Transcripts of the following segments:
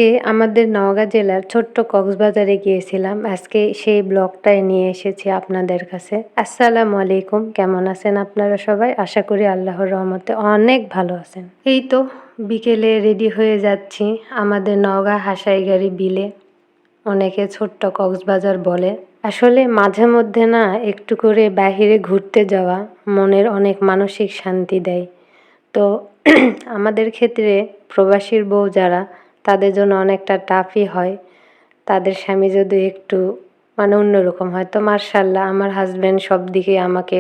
আজকে আমাদের নওগাঁ জেলার ছোট্ট কক্সবাজারে গিয়েছিলাম। আজকে সেই ব্লগটাই নিয়ে এসেছি আপনাদের কাছে। আসসালামু আলাইকুম, কেমন আছেন আপনারা সবাই? আশা করি আল্লাহর রহমতে অনেক ভালো আছেন। এই তো বিকেলে রেডি হয়ে যাচ্ছি আমাদের নওগাঁ হাসাইগাড়ি বিলে, অনেকে ছোট্ট কক্সবাজার বলে। আসলে মাঝে মধ্যে না একটু করে বাহিরে ঘুরতে যাওয়া মনের অনেক মানসিক শান্তি দেয়। তো আমাদের ক্ষেত্রে প্রবাসীর বউ যারা, তাদের জন্য অনেকটা টাফই হয়। তাদের স্বামী যদি একটু অন্যরকম হয়, তো মার্শাল্লাহ আমার হাজব্যান্ড সব দিকে আমাকে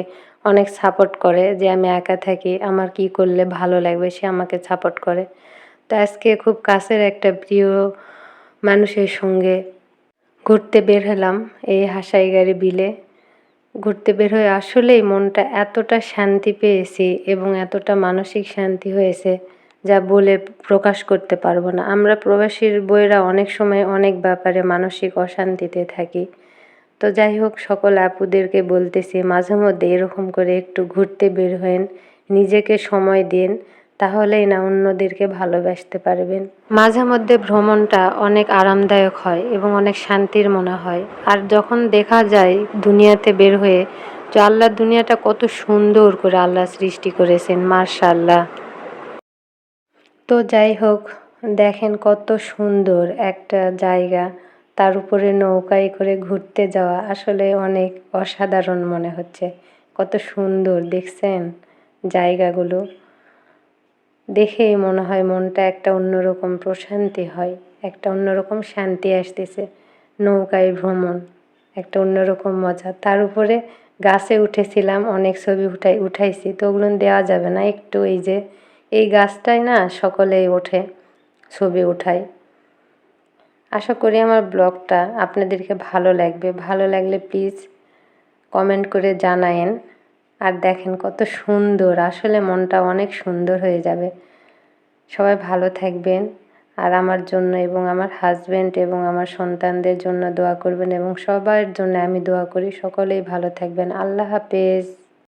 অনেক সাপোর্ট করে। যে আমি একা থাকি, আমার কি করলে ভালো লাগবে, সে আমাকে সাপোর্ট করে। তো আজকে খুব কাছের একটা প্রিয় মানুষের সঙ্গে ঘুরতে বের হলাম এই হাসাইগাড়ি বিলে। ঘুরতে বের হয়ে আসলেই মনটা এতটা শান্তি পেয়েছি এবং এতটা মানসিক শান্তি হয়েছে যা বলে প্রকাশ করতে পারবো না। আমরা প্রবাসীর বউয়েরা অনেক সময় অনেক ব্যাপারে মানসিক অশান্তিতে থাকি। তো যাই হোক, সকল আপুদেরকে বলতেছি মাঝে মধ্যে এরকম করে একটু ঘুরতে বের হয়েন, নিজেকে সময় দিন, তাহলেই না অন্যদেরকে ভালোবাসতে পারবেন। মাঝে মধ্যে ভ্রমণটা অনেক আরামদায়ক হয় এবং অনেক শান্তির মনে হয়। আর যখন দেখা যায় দুনিয়াতে বের হয়ে যে আল্লাহর দুনিয়াটা কত সুন্দর করে আল্লাহ সৃষ্টি করেছেন, মাশাআল্লাহ। তো যাই হোক, দেখেন কত সুন্দর একটা জায়গা, তার উপরে নৌকায় করে ঘুরতে যাওয়া আসলে অনেক অসাধারণ মনে হচ্ছে। কত সুন্দর দেখছেন জায়গাগুলো, দেখেই মনে হয় মনটা একটা অন্যরকম প্রশান্তি হয়, একটা অন্যরকম শান্তি আসতেছে। নৌকায় ভ্রমণ একটা অন্যরকম মজা। তার উপরে গাছে উঠেছিলাম, অনেক ছবি উঠাইছি, তো ওগুলো দেওয়া যাবে না। একটু এই যে এই গাছটায় না সকলেই ওঠে, ছবি উঠায়। আশা করি আমার ব্লগটা আপনাদেরকে ভালো লাগবে। ভালো লাগলে প্লিজ কমেন্ট করে জানায়েন। আর দেখেন কত সুন্দর, আসলে মনটা অনেক সুন্দর হয়ে যাবে। সবাই ভালো থাকবেন আর আমার জন্য এবং আমার হাজব্যান্ড এবং আমার সন্তানদের জন্য দোয়া করবেন এবং সবার জন্য আমি দোয়া করি। সকলেই ভালো থাকবেন। আল্লাহ হাফেজ।